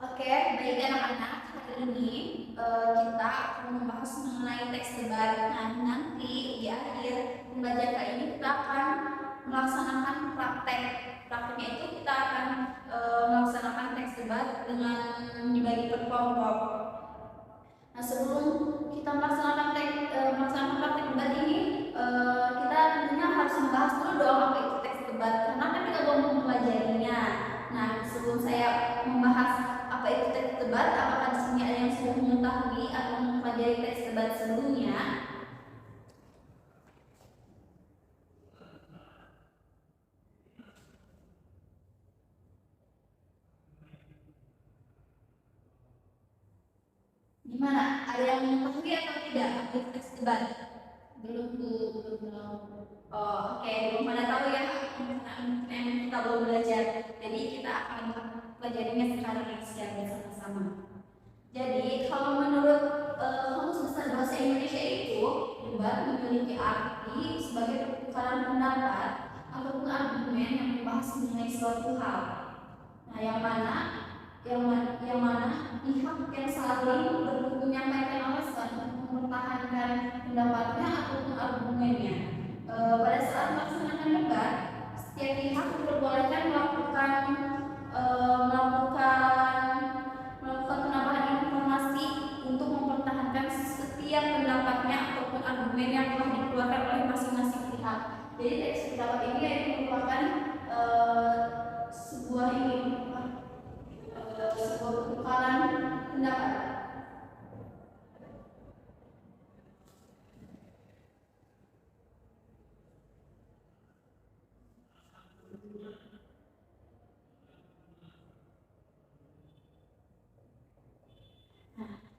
Oke, baik anak-anak, hari ini kita akan membahas mengenai teks debat. Nah, nanti di akhir pembelajaran kali ini kita akan melaksanakan praktek. Prakteknya itu kita akan melaksanakan teks debat dengan dibagi per kelompok. Nah, sebelum kita melaksanakan praktek debat ini, kita tentunya harus membahas dulu dong apa itu teks debat, karena kan kita belum mempelajarinya. Nah, sebelum saya membahas apa itu teks debat, apakah di sini ada yang sudah mengetahui atau mempelajari teks debat sebelumnya? Gimana? Ada yang mengetahui atau tidak apa itu teks debat? Belum belum. Oh, oke, belum pada tahu ya. Memang kita belum belajar. Jadi kita akan pelajarinya sekarang secara bersama-sama. Jadi kalau menurut Kamus Besar Bahasa Indonesia itu, debat memiliki arti sebagai pertukaran pendapat ataupun argumen yang membahas mengenai suatu hal. Nah, yang mana pihak yang saling menyampaikan alasan untuk mempertahankan pendapatnya ataupun argumennya. Pada saat melaksanakan debat, setiap pihak diperbolehkan melakukan penambahan informasi untuk mempertahankan setiap pendapatnya ataupun argumen yang telah dikeluarkan oleh masing-masing pihak. Jadi teks pendapat ini merupakan sebuah pertukaran pendapat.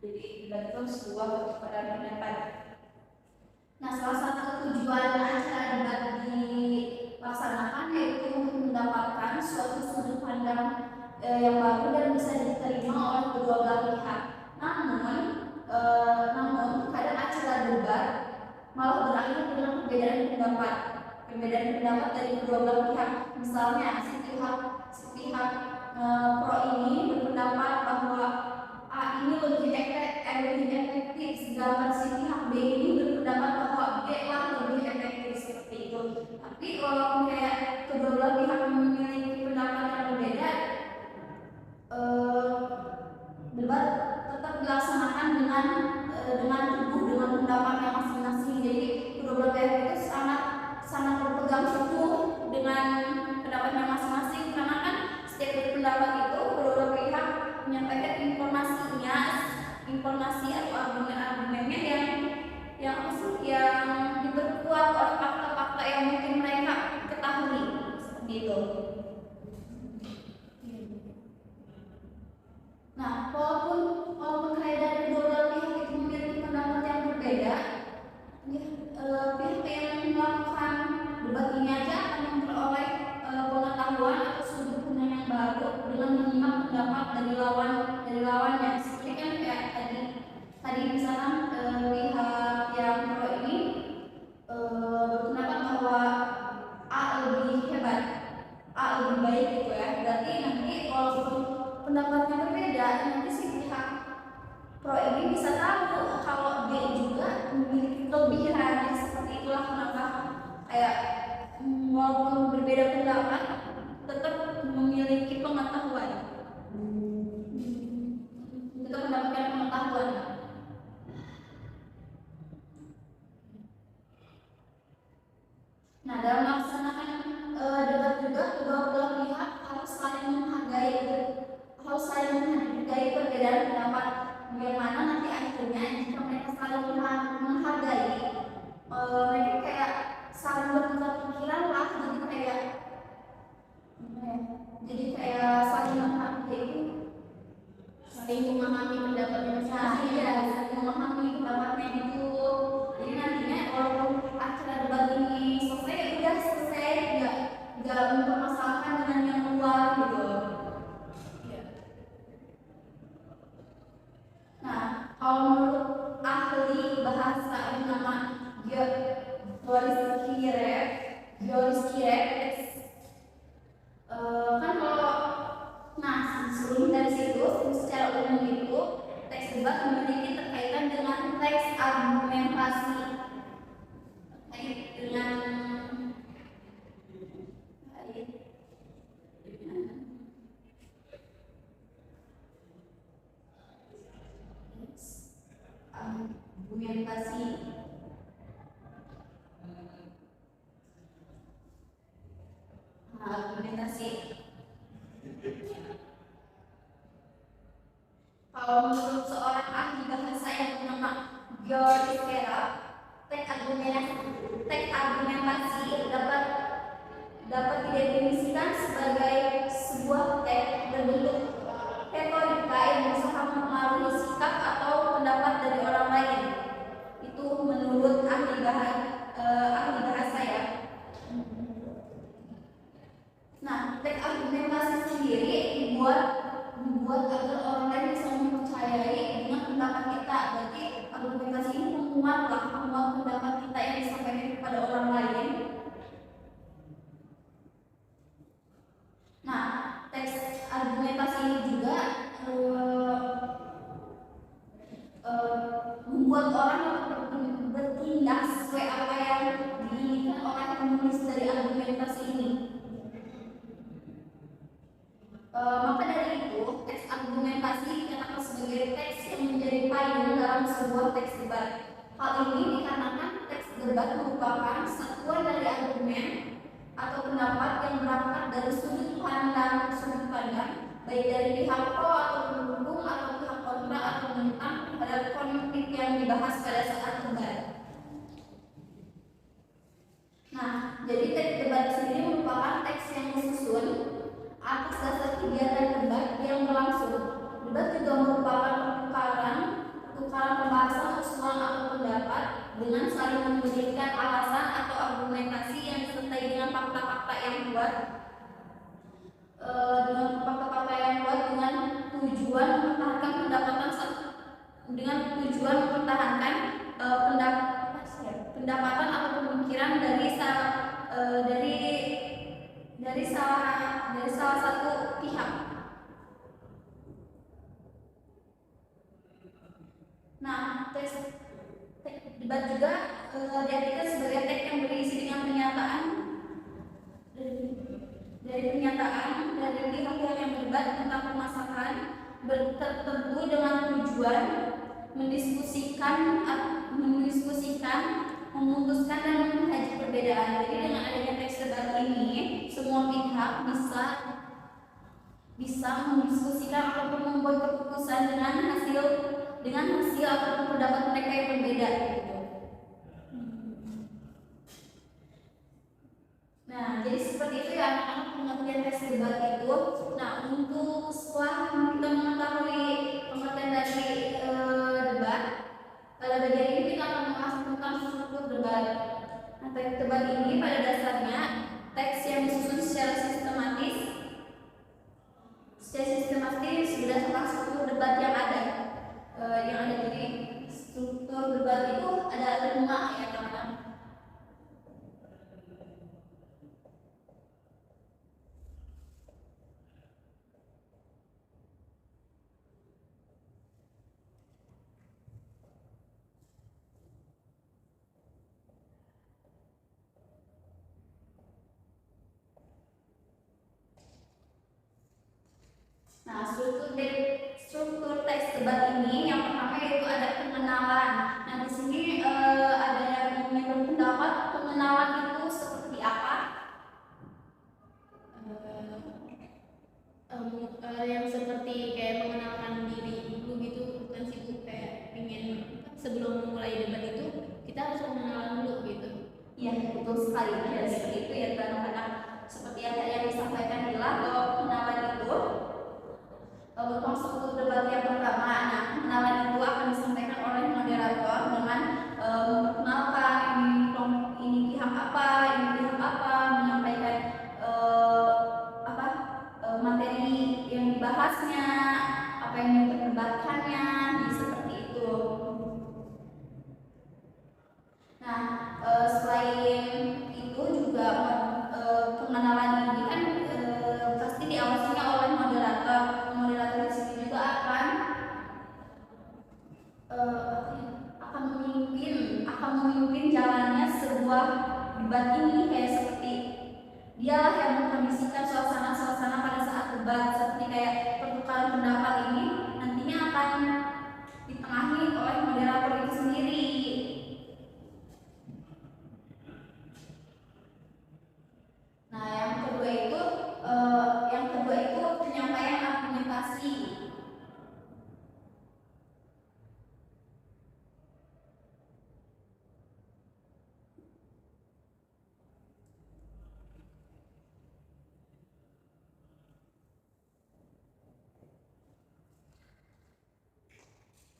Jadi debat itu sebuah pertukaran pendapat. Nah, salah satu tujuan acara debat dilaksanakan yaitu untuk mendapatkan suatu sudut pandang yang baru dan bisa diterima oleh kedua belah pihak. Namun kadang acara debat malah berakhir dengan perbedaan pendapat dari kedua belah pihak. Misalnya si pihak pro ini berpendapat bahwa A ini lebih efektif, sedangkan si pihak B ini berpendapat bahwa B lah lebih efektif, seperti itu. Tapi kalau kayak kedua belah pihak memiliki pendapat yang berbeda, debat tetap dilaksanakan dengan teguh dengan pendapatnya masing-masing. Jadi kedua belah pihak itu sangat berpegang teguh dengan pendapatnya masing-masing, karena kan setiap pendapat itu kedua belah pihak menyampaikan informasi atau argumennya yang diperkuat oleh fakta-fakta yang mungkin mereka ketahui, seperti itu. Nah, walaupun kayak dari kedua belah pihak itu memiliki pendapat yang berbeda, pihak yang melakukan debat ini aja akan memperoleh pengetahuan atau sudut pandang yang baru dengan menyimak pendapat dari lawannya. Seperti kan kayak tadi misalkan pihak yang pro ini berpendapat bahwa A lebih hebat, A lebih baik gitu ya. Berarti nanti walaupun pendapatnya berbeda, nanti si pihak pro ini bisa tahu kalau B juga memiliki kelebihan. Seperti itulah kenapa kayak walaupun berbeda pendapat tetap memiliki pengetahuan, tetap mendapatkan pengetahuan. Nah, dalam melaksanakan debat juga kedua belah pihak harus saling menghargai perbedaan pendapat, bagaimana nanti akhirnya jika mereka saling menghargai, mereka kayak saling bertukar pikiran lah, jadi kayak saling menghargai, saling memahami pendapatnya masing-masing. Saling memahami pendapatnya itu. Jadi nantinya walaupun acara debat ini selesai, nggak mempermasalahkan dengan yang luar gitu. Nah, kalau menurut ahli bahasa bernama Joris Kirek, kan kalau nah sebelum dari situ, secara umum itu teks debat memiliki terkaitan dengan teks argumentasi terkait dengan argumentasi. Kalau menurut seorang ahli bahasa yang bernama George Kera, teks argumentasi dapat didefinisikan sebagai sebuah teks berbentuk retorika yang berusaha mempengaruhi sikap atau pendapat dari orang lain. Itu menurut ahli bahasa ya. Nah, teks argumentasi sendiri dibuat agar orang lain bisa mempercayai dengan pendapat kita. Berarti argumentasi ini menguat pendapat kita yang disampaikan kepada orang lain. Nah, teks argumentasi ini juga membuat orang bertindak sesuai apa yang diinginkan oleh penulis dari argumentasi ini. Maka dari itu, teks argumentasi dikatakan sebagai teks yang menjadi payung dalam sebuah teks debat. Hal ini dikarenakan teks debat merupakan satuan dari argumen atau pendapat yang berangkat dari sudut pandang, baik dari pihak pro atau pendukung atau pihak kontra atau menentang terhadap konflik yang dibahas pada saat debat. Nah, jadi teks debat sendiri merupakan teks yang disusun atas dasar kegiatan debat yang berlangsung. Debat juga merupakan pertukaran pembahasan usulan atau pendapat dengan saling memberikan alasan atau argumentasi yang disertai dengan fakta-fakta yang kuat, dengan tujuan mempertahankan pendapatan atau pemikiran dari salah satu pihak. Nah, teks debat juga diartikan sebagai teks yang berisi dengan pernyataan dari pihak-pihak yang berdebat tentang permasalahan tertentu dengan tujuan mendiskusikan, memutuskan dan mengkaji perbedaan. Jadi dengan adanya teks debat ini, semua pihak bisa mendiskusikan ataupun membuat keputusan dengan hasil ataupun pendapat mereka yang berbeda. Nah, jadi seperti itu ya anak-anak pengertian teks debat itu. Nah, untuk setelah kita mengetahui pengertian dari debat, pada bagian ini kita akan membahas tentang struktur debat. Nah, teks debat ini pada dasarnya teks yang disusun secara sistematis berdasarkan struktur debat yang ada. Jadi struktur debat itu ada 5 ya teman-teman. Nah, struktur teks debat ini yang pertama yaitu ada pengenalan. Nah, di sini ada yang berpendapat pengenalan itu seperti apa? Yang seperti kayak mengenalkan diri dulu gitu, bukan sih Bu, kayak ingin sebelum memulai debat itu kita harus mengenalkan dulu gitu. Iya, betul sekali. Ya, seperti itu ya teman-teman. Seperti yang disampaikan Dila bahwa pengenalan itu masuk ke debat yang pertama. Nah, pengenalan itu akan disampaikan oleh moderator dengan memperkenalkan ini pihak apa, menyampaikan materi yang dibahasnya, apa yang diperdebatkannya, seperti itu. Nah, selain itu juga pengenalan ini kan pasti diawasinya oleh moderator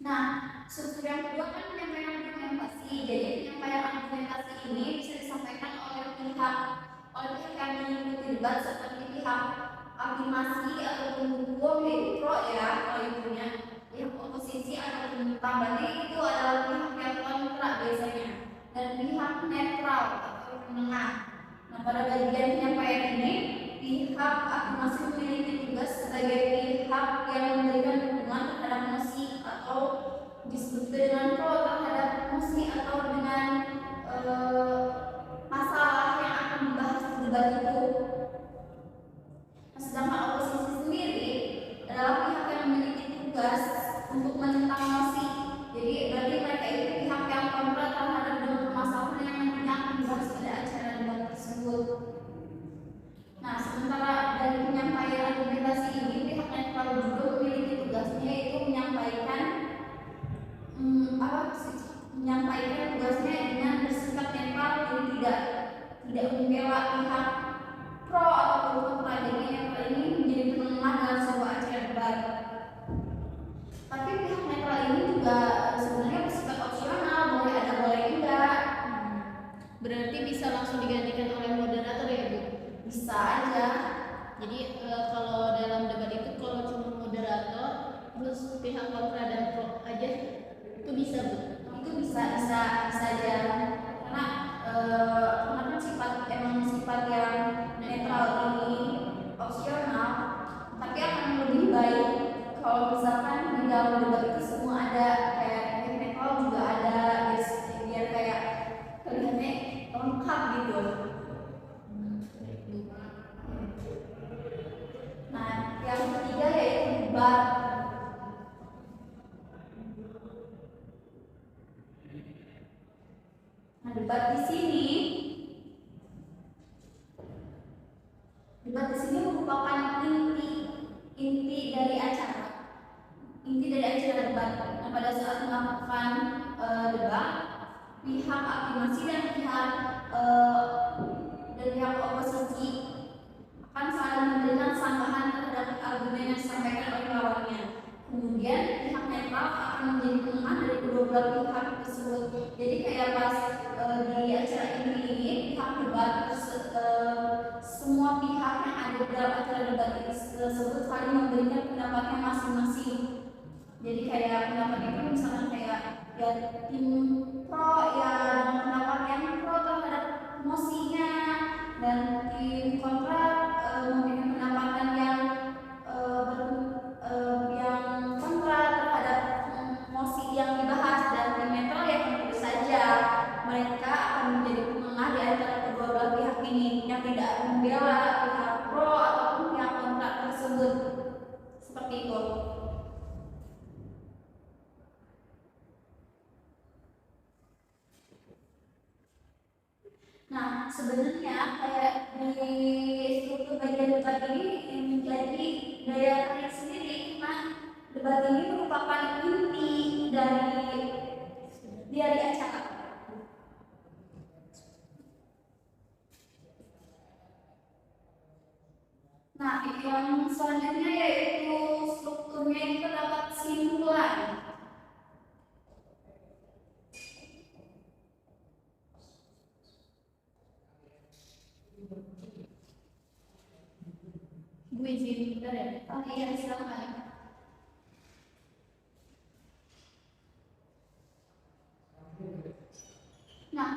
Nah, struktur yang kedua kan penyampaian argumentasi. Jadi penyampaian argumentasi ini bisa disampaikan oleh pihak yang mengikuti debat seperti pihak afirmasi atau pendukung yaitu pro ya kalau ibunya, pihak oposisi atau penentang, berarti itu adalah pihak yang kontra biasanya, dan pihak netral atau penengah. Nah, pada bagian penyampaian ini pihak afirmasi memiliki tugas sebagai pihak yang memberikan dukungan terhadap mosi atau disebut dengan pro terhadap mosi atau dengan masalah yang akan dibahas di debat itu. Nah, sedangkan oposisi sendiri adalah pihak yang memiliki tugas untuk menentang mosi. Jadi berarti mereka itu pihak yang kontra terhadap dengan permasalahan yang nantinya akan dibahas pada acara debat tersebut. Nah, sementara dari penyampaian argumentasi ini pihak netral juga memiliki tugasnya yaitu menyampaikan tugasnya dengan bersikap netral, jadi tidak membela pihak pro atau kontra. Jadi netral ini menjadi penengah dalam sebuah acara debat. Tapi pihak netral ini juga sebenarnya bersifat opsional, boleh ada boleh enggak. Berarti bisa langsung digantikan oleh moderator ya Bu? Bisa aja. Jadi kalau dalam debat itu kalau cuma moderator terus pihak kontra dan pro aja itu bisa Bu? Itu bisa aja karena kan sifat yang netral ini opsional, tapi akan lebih baik kalau misalkan di dalam debat itu semua ada kayak netral juga ada, biar kayak kelihatannya lengkap gitu. Nah, yang ketiga yaitu debat. Nah, debat di sini merupakan inti dari acara debat. Nah, pada saat melakukan debat, pihak afirmasi dan pihak oposisi akan saling memberikan sanggahan terhadap argumen yang disampaikan oleh lawannya. Kemudian pihak netral akan menjadi penengah dari kedua belah pihak tersebut. Jadi kayak pas di acara ini pihak debat semua pihak yang ada dalam acara debat tersebut saling memberikan pendapatnya masing-masing. Jadi kayak pendapatnya itu misalkan kayak ya tim pro ya dengan pendapat yang pro terhadap mosinya, dan tim kontra memberikan pendapatan yang kontra terhadap mosi yang dibahas, dan tim netral ya tentu saja mereka akan menjadi penengah di antara kedua belah pihak ini yang tidak membela pihak pro ataupun pihak kontra tersebut. Seperti itu. Nah, sebenarnya kayak di struktur bagian debat ini yang menjadi daya tarik sendiri, karena debat ini merupakan inti dari acara. Nah, yang selanjutnya yaitu strukturnya itu terdapat kesimpulan. Bu izin bentar ya. Oh iya, silakan. Nah,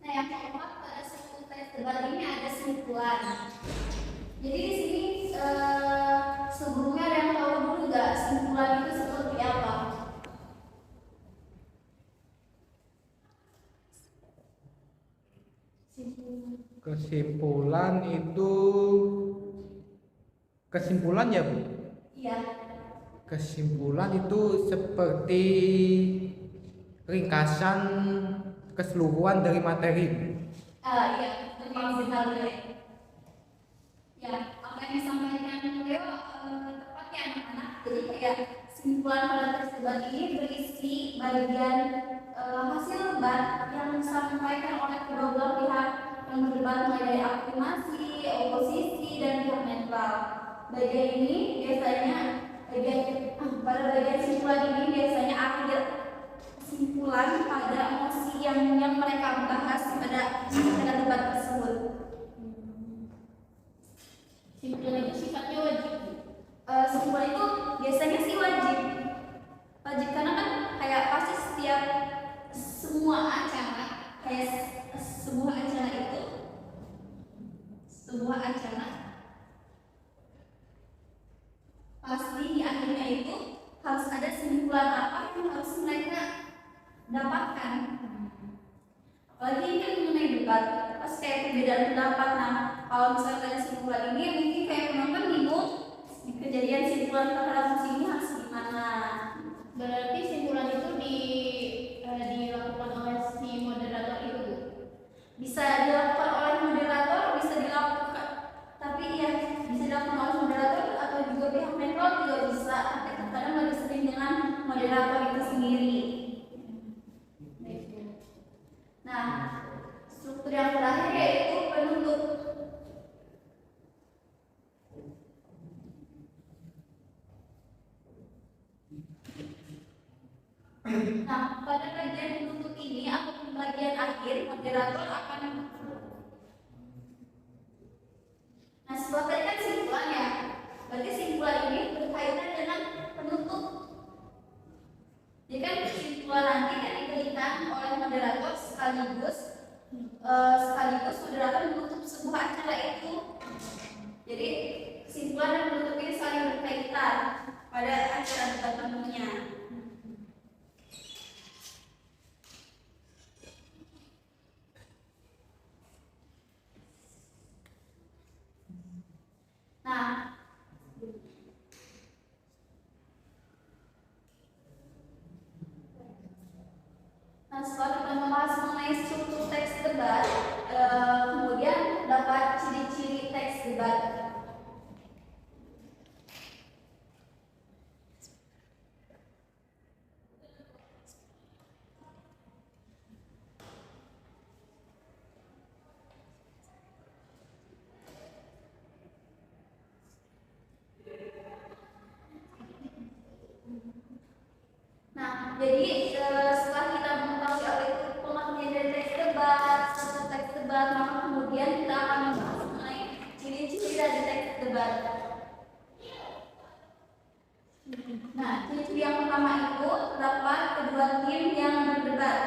yang keempat pada struktur tes debat ini ada kesimpulan. Jadi di sini sebelumnya ada yang tahu dulu nggak kesimpulan itu seperti apa? Kesimpulan ya Bu? Iya. Kesimpulan itu seperti ringkasan keseluruhan dari materi. Iya, betul. Ya, apa yang disampaikan Leo tepat ya anak-anak. Jadi kayak kesimpulan pada tes debat ini berisi bagian hasil debat yang disampaikan oleh kedua belah pihak yang berdebat, mulai dari afirmasi, oposisi, dan pihak netral. Bagian ini biasanya pada bagian kesimpulan ini biasanya akhir kesimpulan pada emosi yang mereka bahas pada debat tersebut. Simpulan itu sifatnya wajib. Kesimpulan itu biasanya sih wajib karena kan kayak pasti setiap semua acara sebuah acara pasti di akhirnya itu harus ada kesimpulan apa yang harus mereka dapatkan. Apalagi ini kan mengenai debat, pas kayak perbedaan pendapat. Nah, kalau misalnya ada kesimpulan ini mungkin kayak penonton bingung di kejadian kesimpulan terhadap musik ini harus gimana. Berarti simpulan itu dilakukan oleh si moderator itu. Bisa dilakukan oleh moderator, bisa dilakukan, tapi ya bisa dilakukan oleh moderator atau juga pihak netral juga bisa. Tapi kadang lebih sering dengan moderator itu sendiri. Nah, struktur yang terakhir yaitu penutup. Nah, pada bagian penutup ini atau bagian akhir, moderator akan setelah tadi kan simpulan ya, berarti simpulan ini berkaitan dengan penutup. Jadi kan kesimpulan nanti kan diberikan oleh moderator sekaligus moderator menutup sebuah acara itu. Jadi kesimpulan dan penutup ini saling berkaitan pada acara debat penuhnya. Nah, setelah kita membahas mengenai struktur teks debat, kemudian dapat ciri-ciri teks debat. Nah, jadi setelah kita mengetahui apa itu pengertian dari teks debat, struktur teks debat, maka kemudian kita akan membahas mengenai ciri-ciri dari teks debat. Nah, ciri-ciri yang pertama itu terdapat kedua tim yang berdebat.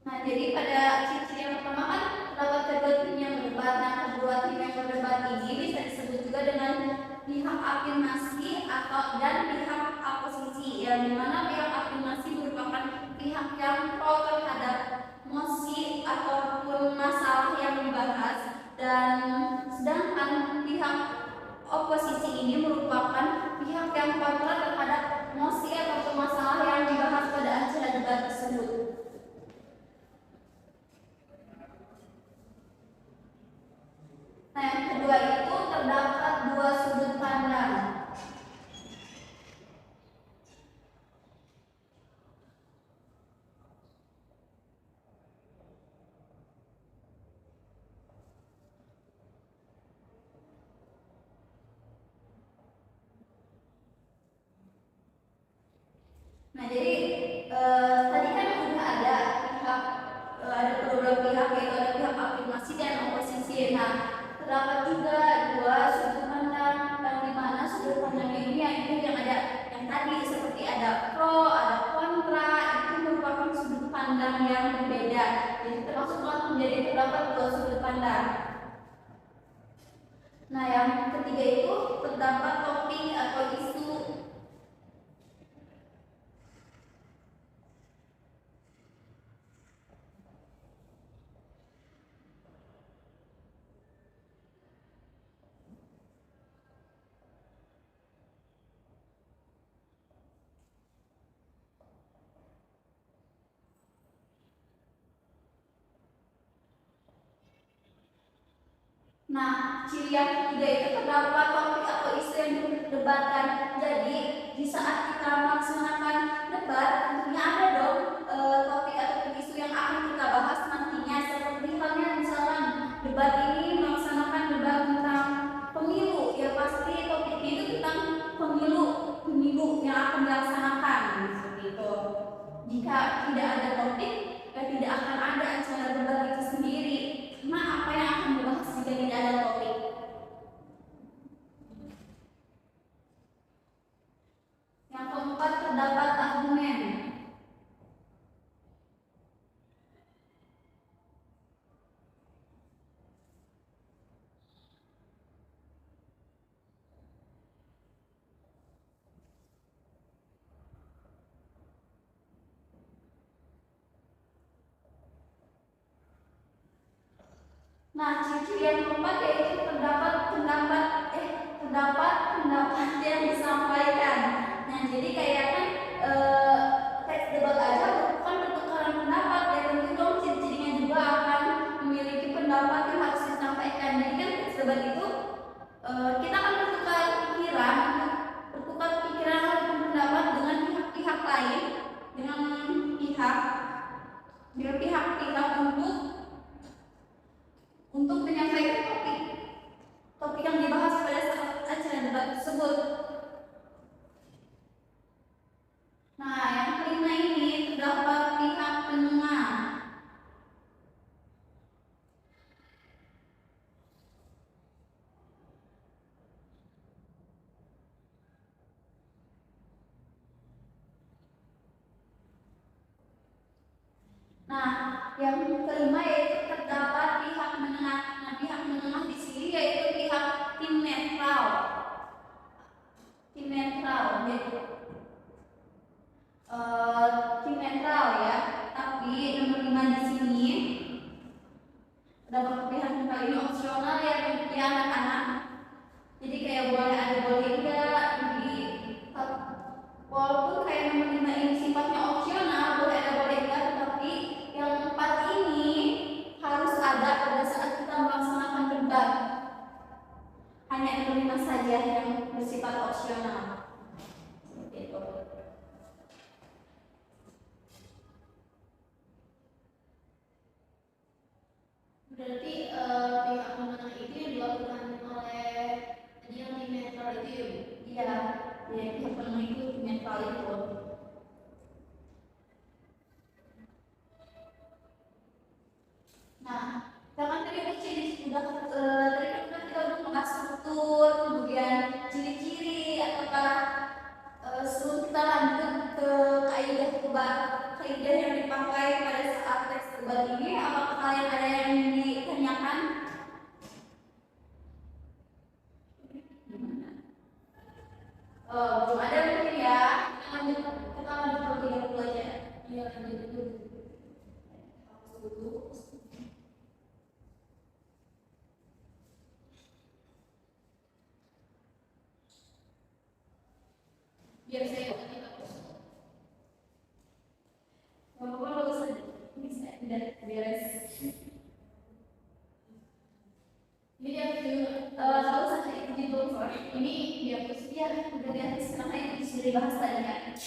Nah, jadi pada ciri-ciri yang pertama kan terdapat kedua tim yang berdebat. Nah, kedua tim yang berdebat ini bisa disebut juga dengan pihak afirmasi dan pihak oposisi. Yang dimana pihak afirmasi merupakan pihak yang pro terhadap mosi ataupun masalah yang dibahas, dan sedangkan pihak oposisi ini merupakan pihak yang kontra terhadap mosi ataupun masalah yang dibahas pada acara debat tersebut. Nah, yang kedua itu terdapat dua sudut pandang. Nah, jadi tadi kan udah ada kedua pihak, yaitu ada pihak afirmasi dan oposisi. Nah, terdapat juga dua sudut pandang, yang dimana sudut pandangnya ini yaitu yang ada yang tadi seperti ada pro, ada kontra, itu merupakan sudut pandang yang berbeda. Jadi termasuklah menjadi terdapat dua sudut pandang. Nah, yang ketiga itu terdapat topik atau isu. Nah, ciri yang ketiga itu terdapat topik atau isu yang diperdebatkan. Jadi di saat kita melaksanakan debat, tentunya ada dong topik atau isu yang akan kita bahas nantinya. Seperti halnya misalnya debat ini melaksanakan debat tentang pemilu, ya pasti topiknya itu tentang pemilu yang akan dilaksanakan seperti itu. Jika tidak ada topik, tidak akan ada acara debat itu sendiri. Karena apa yang akan dibahas jika tidak ada topik? Yang keempat, terdapat argumen. Nah, ciri yang keempat yaitu terdapat pendapat yang disampaikan. Nah, jadi kayak kan teks debat aja bukan pertukaran pendapat, ya tentu dong ciri-cirinya juga akan memiliki pendapat yang harus disampaikan. Jadi kan teks debat itu kita akan bertukar pikiran ataupun pendapat dengan pihak-pihak lain, dengan pihak-pihak untuk menyampaikan topik yang dibahas pada saat acara debat tersebut. Nah, yang kelima ini terdapat pihak penengah. Nah, yang kelima yaitu terdapat pihak menengah. Nah, pihak menengah di sini yaitu pihak tim netral. Tim netral, yaitu tim netral ya. Tapi nomor 5 di sini terdapat pihak netral ini opsional ya bagi anak-anak. Jadi kayak boleh ada boleh enggak. Jadi walaupun kayak nomor 5 ini sifatnya opsional, boleh ada boleh enggak, tetapi yang 4 ini harus ada pada saat kita melaksanakan debat. Hanya nomor 5 saja yang bersifat opsional. Seperti itu. Berarti pihak pemenang itu yang dilakukan oleh yang tim netral itu ya, Bu? Iya, ya pihak penengah itu tim netral itu. Nah, kan tadi kita udah membahas struktur, kemudian ciri-ciri, apakah sebelum kita lanjut ke kaidah yang dipakai pada saat teks debat ini, apakah kalian ada yang ditanyakan? Belum ada mungkin ya. Kita lanjut terlebih dahulu aja. Iya, lanjut dulu. Biar saya tadi hapus. Bapak bisa tidak beres. Ini dihapus dulu. Kalau saja itu judul sorry. Ini dihapus. Ya, udah dihapus karena itu sudah dibahas tadi kan.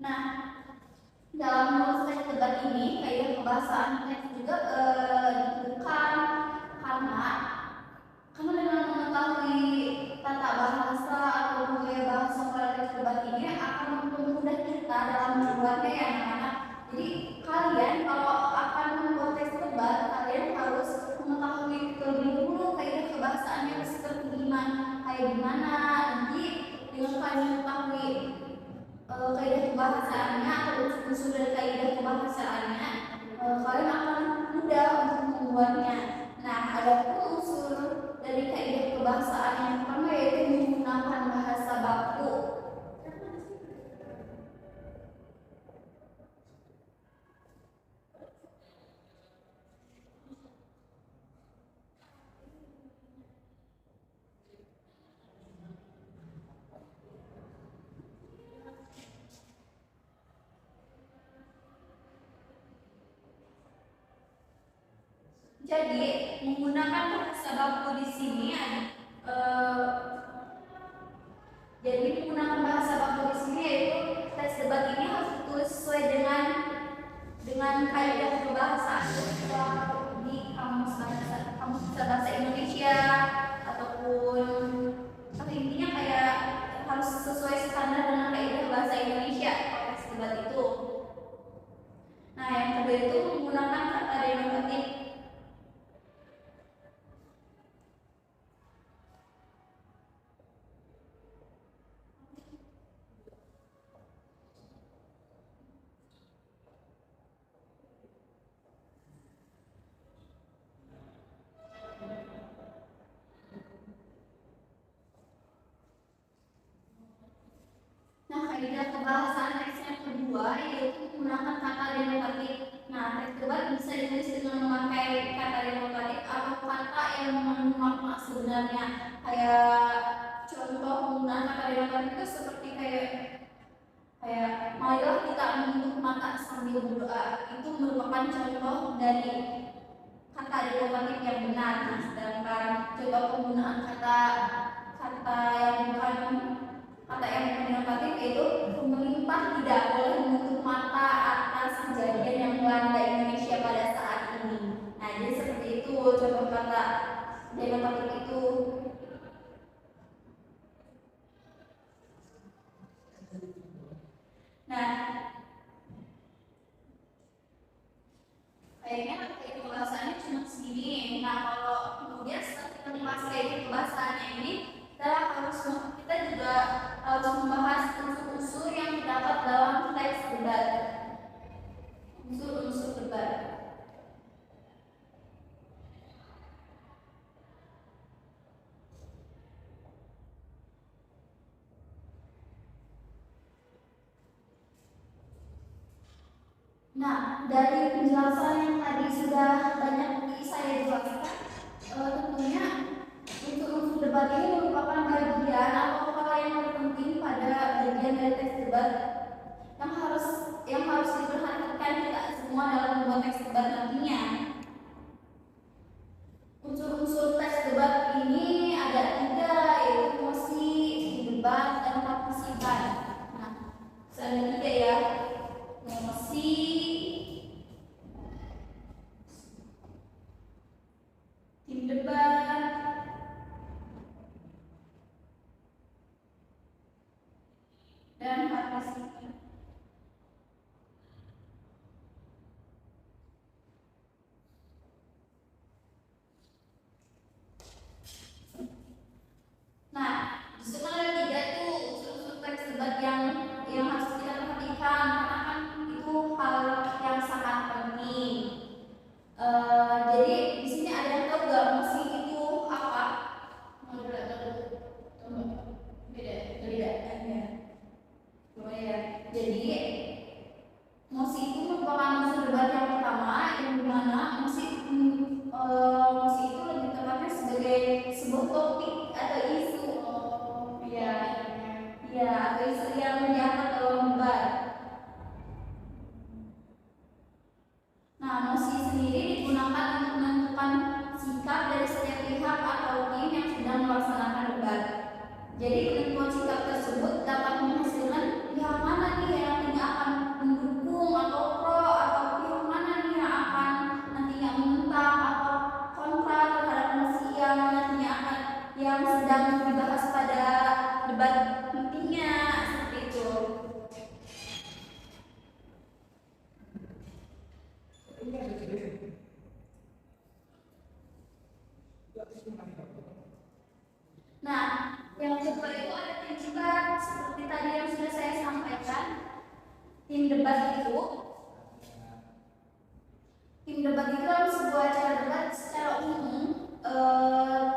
Nah, dalam proses debat ini kaidah kebahasaan teks juga dibutuhkan karena dengan mengetahui tata bahasa atau gaya bahasa pada teks debat ini akan mempermudah kita dalam membuatnya ya anak-anak. Jadi kalian kalau akan membuat teks debat, kalian harus mengetahui terlebih dahulu kaidah kebahasaannya seperti gimana, kayak gimana. Nanti dengan kalian mengetahui kaidah kebahasaannya atau unsur dari kaidah kebahasaannya, kalian akan mudah untuk membuatnya. Nah, ada pun unsur dari kaidah kebahasaan yang pertama yaitu menggunakan bahasa baku. Jadi menggunakan bahasa baku di sini jadi menggunakan bahasa baku di sini yaitu teks debat ini harus ditulis sesuai dengan kaidah kebahasaan di kamus besar bahasa Indonesia ataupun intinya kayak harus sesuai standar dengan kaidah bahasa Indonesia teks debat itu. Nah, yang kedua itu menggunakan kata denotatif. Kaidah kebahasaan teks yang kedua yaitu menggunakan kata denotatif. Nah, teks debat bisa ditulis dengan memakai kata denotatif atau kata yang mengandung makna sebenarnya. Kayak contoh penggunaan kata denotatif itu seperti kayak marilah kita menutup mata sambil berdoa. Itu merupakan contoh dari kata denotatif yang benar. Nah, sedangkan coba penggunaan kata yang bukan kata yang denotatif yaitu pemerintah tidak boleh menutup mata atas kejadian yang melanda Indonesia pada saat ini. Nah, jadi seperti itu contoh kata denotatif itu. Nah, kayaknya kaidah kebahasaannya cuma segini. Nah, kalau kemudian setelah kita membahas kaidah kebahasaannya ini, kita juga harus membahas unsur-unsur yang terdapat dalam teks debat. Unsur-unsur debat. Nah, dari penjelasan yang tadi sudah banyak saya jelaskan, tentunya unsur-unsur debat ini merupakan bagian atau hal yang terpenting pada bagian dari teks debat yang harus diperhatikan kita semua dalam membuat teks debat nantinya. Unsur-unsur teks debat ini ada 3, yaitu mosi, debat, dan partisipan. Nah, ada 3 ya, mosi, tim debat, dan partisipan. Nah, disitu ada 3 tuh unsur-unsur teks debat yang harus kita perhatikan karena kan itu hal yang sangat penting. Jadi di sini ada yang tahu nggak mosi itu apa? Beda. Ya. Jadi mosi itu merupakan unsur debat yang pertama yang dimana mosi itu lebih tepatnya sebagai sebuah topik atau isu. Atau isu yang diangkat dalam debat. Nah, mosi sendiri digunakan untuk menentukan sikap dari setiap pihak atau tim yang sedang melaksanakan debat. Jadi penentuan sikap tersebut dapat menghasilkan pihak mana nih yang tidak Tim debat itu dalam sebuah acara debat secara umum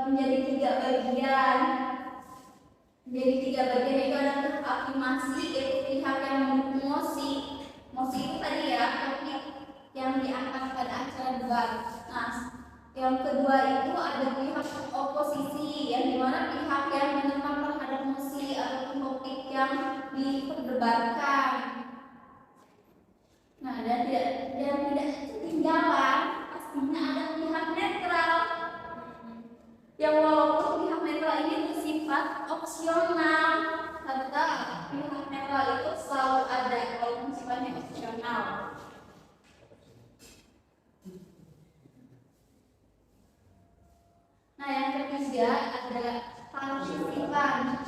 menjadi tiga bagian. Itu ada afirmasi, yaitu pihak yang mendukung mosi itu tadi ya, topik yang diangkat pada acara debat. Nah, yang kedua itu ada pihak oposisi, yang dimana pihak yang menentang terhadap mosi atau topik yang diperdebatkan. Nah, dan tidak ketinggalan pastinya ada pihak netral, yang walaupun pihak netral ini bersifat opsional, serta pihak netral itu selalu ada walaupun sifatnya opsional. Nah, yang ketiga ada partisipan.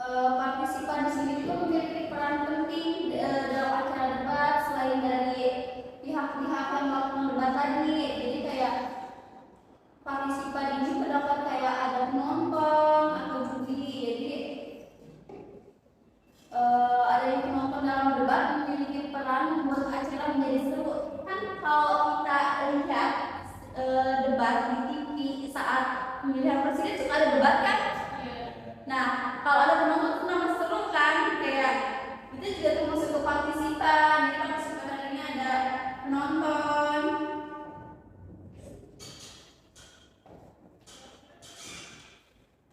Partisipan di sini juga memiliki peran penting dalam acara debat selain dari pihak-pihak yang melakukan debat tadi. Jadi kayak partisipan ini terdapat kayak ada penonton atau juri. Jadi ada yang penonton dalam debat memiliki peran membuat acara menjadi seru. Kan kalau kita lihat debat di TV saat pemilihan presiden suka ada debat kan? Nah, kalau ada penonton itu nama seru kan, kayak itu juga termasuk ke partisipan. Jadi partisipan ini ada penonton.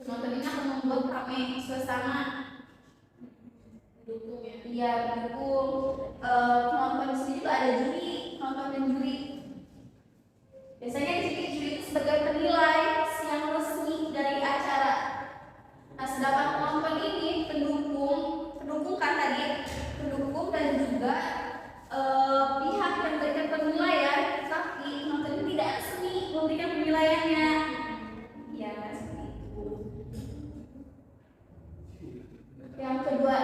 Penonton ini akan membuat ramai suasana. Dukung ya. Iya, mendukung. Penonton di sini juga ada juri, penonton dan juri. Biasanya di sini juri itu sebagai penilai yang resmi dari acara. Nah, sedangkan penonton ini pendukung kan tadi, pendukung dan juga pihak yang memberikan penilaian, tapi penonton ini tidak resmi memberikan penilaiannya. Ya, seperti itu. Yang kedua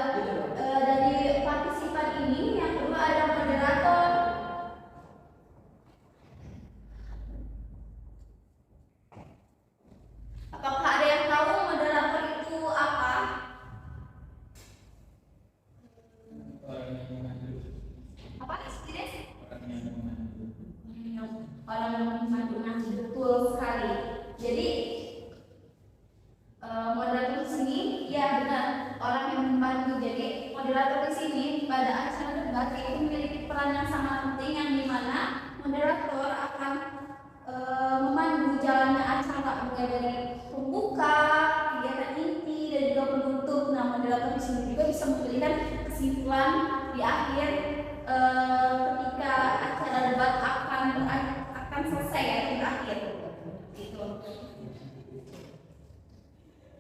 dari partisipan ini, yang kedua ada moderator. Apakah ada yang tahu moderator itu apa? Apa sih? Orang yang memandu. Betul sekali. Jadi moderator di sini, ya benar, orang yang membantu. Jadi moderator di sini pada acara debat itu memiliki peran yang sangat penting, yang dimana moderator akan memandu jalannya acara mulai dari pembuka, kegiatan inti, dan juga penutup. Nah, moderator di sini juga bisa memberikan kesimpulan di akhir ketika acara debat akan selesai ya, berakhir. Gitu.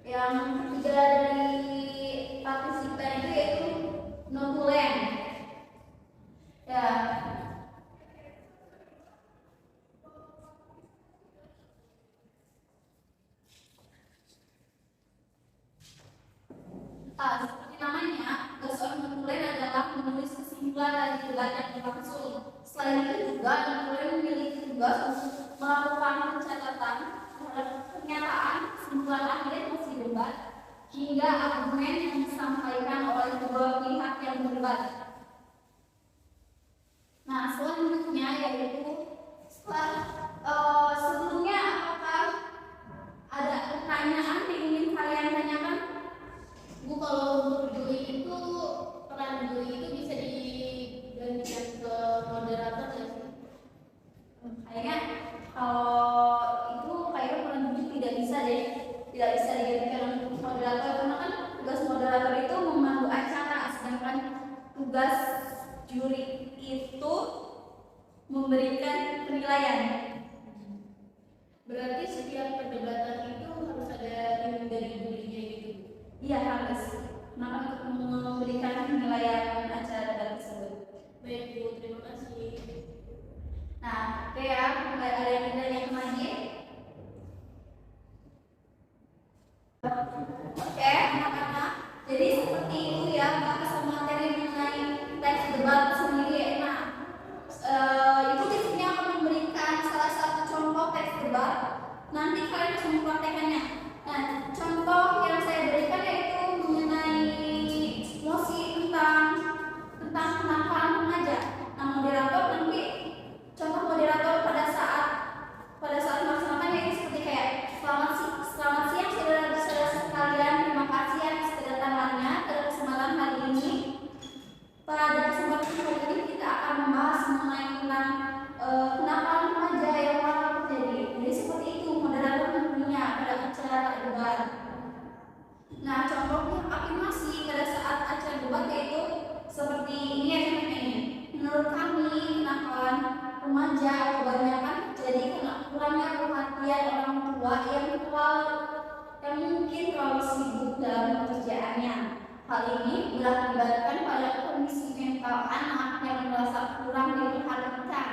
Yang ketiga dari partisipan itu yaitu notulen. Ya. Seperti namanya, tugas orang notulen adalah menulis kesimpulan dari debat yang berlangsung. Selain itu juga notulen memiliki tugas untuk melakukan pencatatan terhadap pernyataan kesimpulan akhir hasil debat hingga argumen yang disampaikan oleh kedua pihak yang berdebat. Nah, selanjutnya yaitu sebelumnya apakah ada pertanyaan yang ingin kalian tanyakan? Bu, kalau untuk juri itu, peran juri itu bisa digantikan ke moderator nggak sih? Kayaknya kalau itu kayaknya peran juri tidak bisa digantikan untuk moderator, karena kan tugas moderator itu memandu acara, sedangkan tugas juri itu memberikan penilaian. Berarti setiap perdebatan itu harus ada tim dari jurinya gitu. Iya, harus. Maka untuk memberikan penilaian acara debat tersebut. Baik Bu, terima kasih. Nah, oke ya, ada yang ditanyakan lagi? Oke, anak-anak. Jadi seperti itu ya, bahasan materi mengenai teks debat sendiri. Nah, itu di sini akan memberikan salah satu contoh teks debat. Nanti kalian bisa mempraktekannya. Nah, contoh yang saya berikan yaitu mengenai mosi tentang kenakalan remaja yang bakal terjadi. Jadi seperti itu moderator tentunya pada acara debat. Nah, contohnya afirmasi pada saat acara debat yaitu seperti ini ya contohnya. Menurut kami kenakalan remaja kebanyakan terjadi karena kurangnya perhatian orang tua yang mungkin terlalu sibuk dalam pekerjaannya. Hal ini berakibatkan pada kondisi mental anak yang merasa kurang diperhatikan.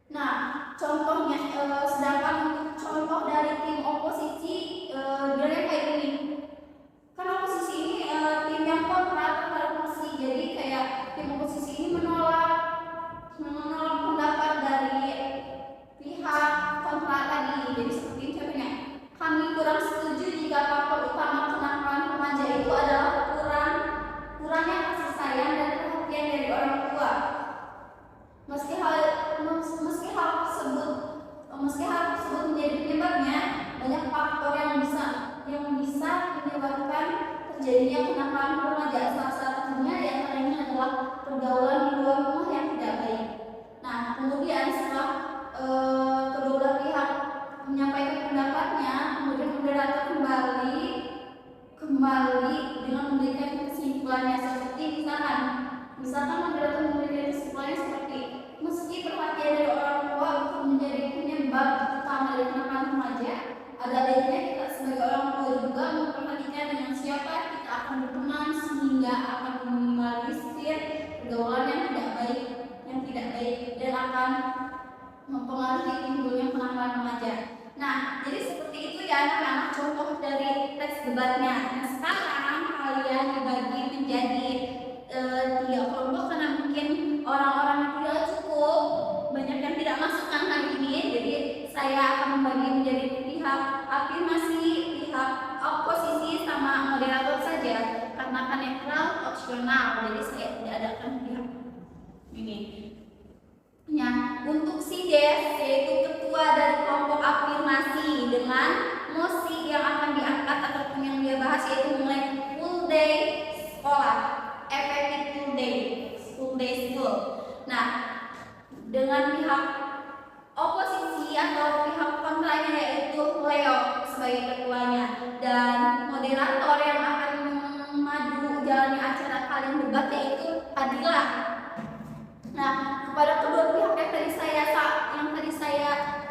Nah, contohnya, sedangkan untuk contoh dari tim oposisi, dia kayak gini. Kan oposisi ini tim yang kontra terhadap oposisi, jadi kayak tim oposisi ini menolak pendapat dari pihak kontra tadi. Jadi seperti ini contohnya. Kami kurang setuju jika faktor utama kenakalan remaja itu adalah kurangnya kasih sayang dan perhatian dari orang tua. Meski hal tersebut menjadi penyebabnya, banyak faktor yang bisa menyebabkan terjadinya kenakalan remaja. Salah satunya diantaranya adalah pergaulan di luar rumah yang tidak baik. Nah, kemudian setelah kedua belah pihak menyampaikan pendapatnya, kemudian moderator kembali dengan memberikan kesimpulannya seperti misalkan moderator memberikan kesimpulannya seperti meski perhatian dari orang tua untuk menjadi penyebab utama dari kenakalan remaja, ada baiknya kita sebagai orang tua juga memperhatikan dengan siapa kita akan berteman sehingga akan meminimalisir pergaulan yang tidak baik dan akan mempengaruhi timbulnya kenakalan remaja. Nah, jadi seperti itu ya anak-anak contoh dari teks debatnya. Nah, sekarang kalian dibagi menjadi 3 kelompok karena mungkin orang-orang yang tidak cukup banyak yang tidak masukkan hari ini. Jadi saya akan membagi menjadi pihak afirmasi, pihak oposisi, sama moderator saja karena kan netral opsional. Jadi saya tidak adakan pihak ini. Ya, untuk si Des yaitu ketua dari kelompok afirmasi dengan mosi yang akan diangkat ataupun yang dia bahas yaitu mengenai full day sekolah, effective full day school. Nah, dengan pihak oposisi atau pihak kontranya yaitu Leo sebagai ketuanya dan moderator yang akan maju jalani acara kalian debat yaitu Adilah. Nah, kepada kedua pihak yang tadi saya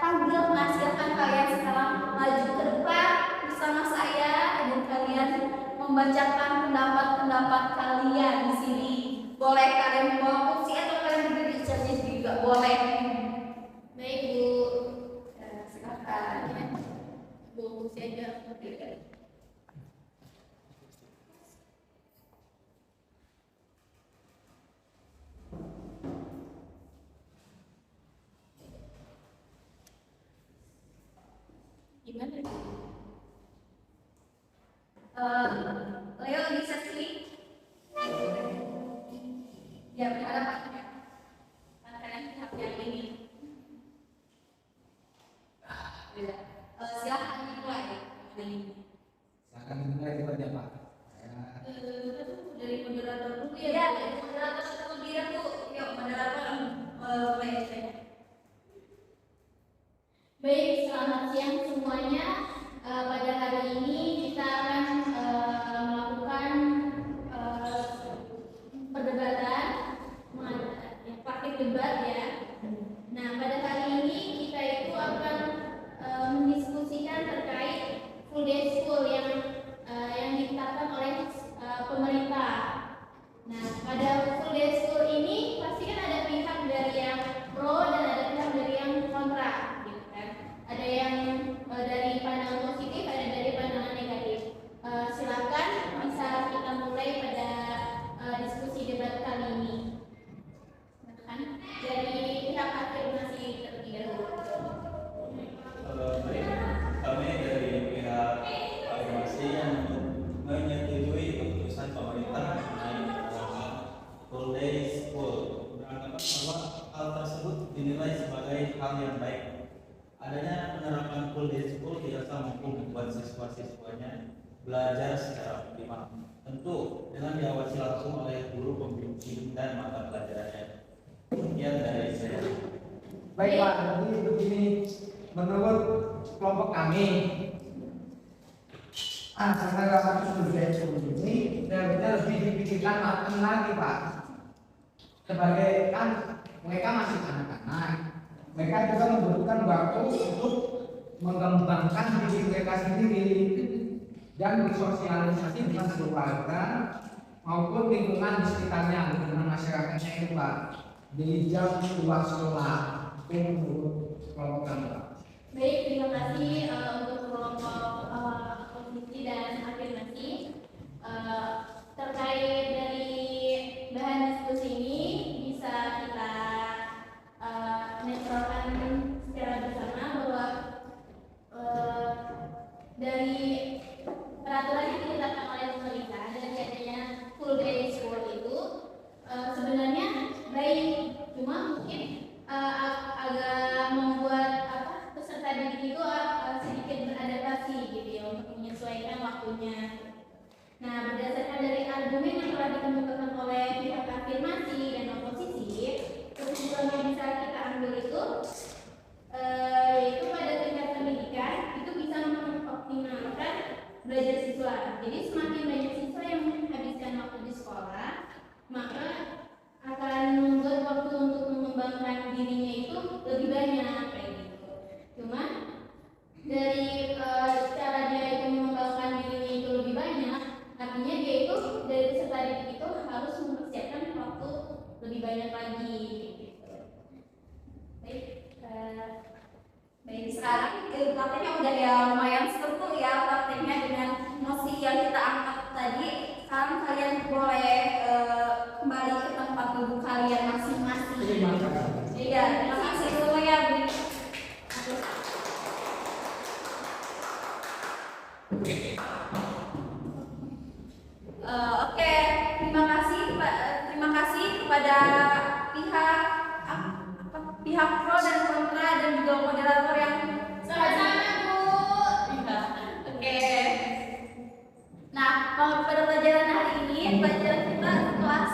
panggil, silahkan kalian sekarang maju ke depan bersama saya dan kalian membacakan pendapat kalian di sini. Boleh kalian membawa kursi atau kalian berdiri saja juga boleh. Baik Bu. Silakan. Bu kursi aja. Gimana? Leo bisa sini. Ya, ada Pak. Kalian pihak yang ini. Silakan dimulai. Silakan dimulai debatnya Pak. Dari moderator dulu Ya, ya. dari moderator satu diri tuh. Yuk, moderator mulai. Baik, selamat siang semuanya. Pada hari ini kita akan melakukan perdebatan, praktik debat ya. Nah, pada hari ini kita itu akan mendiskusikan terkait full day school yang ditetapkan oleh pemerintah. Nah, pada full day school ini pasti kan ada pihak dari yang pro dan ada pihak dari yang kontra. Ada yang dari pandangan positif, ada dari pandangan negatif. Silakan bisa kita mulai pada diskusi debat kali ini. Dari pihak afirmasi terlebih dahulu. Baik, kami dari pihak afirmasi yang menyetujui keputusan pemerintah mengenai full day school, beranggapan bahwa hal tersebut dinilai sebagai hal yang baik. Adanya penerapan full day school dirasa mampu membuat siswa-siswanya belajar secara optimal. Tentu dengan diawasi latar langsung oleh guru pembimbing dan mata pelajarannya. Sekian dari saya. Baik Pak, jadi begini, menurut kelompok kami, karena kasus budaya ini benar-benar lebih dipikirkan matang lagi Pak. Sebagai kan mereka masih anak-anak, mereka juga membutuhkan waktu untuk mengembangkan diri mereka sendiri dan bersosialisasi dengan keluarga maupun lingkungan di sekitarnya, lingkungan masyarakatnya itu Pak, di jam luar sekolah. Itu menurut kelompok kami Pak. Baik, terima kasih untuk kelompok posisi dan afirmasi. Terkait dari bahan diskusi ini bisa kita netralkan secara bersama bahwa dari peraturan yang ditetapkan oleh pemerintah dari adanya full day school itu sebenarnya baik, cuma mungkin agak membuat peserta didik itu sedikit beradaptasi gitu ya untuk menyesuaikan waktunya. Nah, berdasarkan dari argumen yang telah dikemukakan oleh pihak afirmasi dan oposisi, kesimpulan yang bisa kita ambil itu yaitu pada tingkat pendidikan itu bisa mengoptimalkan belajar siswa. Jadi semakin banyak siswa yang menghabiskan waktu di sekolah, maka akan membuat waktu untuk mengembangkan dirinya itu lebih banyak kayak gitu. Cuma dari cara dia itu mengembangkan dirinya itu lebih banyak, artinya dia itu dari peserta didik itu harus mempersiapkan waktu lebih banyak lagi gitu. Baik, Baik, sekarang prakteknya udah ya lumayan seru ya prakteknya dengan nosi yang kita angkat tadi. Sekarang kalian boleh kembali ke tempat duduk kalian masing-masing. Terima kasih. Iya, terima kasih dulu ya Bu. Oke, terima kasih kepada pihak pro dan kontra dan juga moderator yang sama-sama Bu. Iya. Oke. Nah, kalau pada pelajaran hari ini pelajaran kita kelas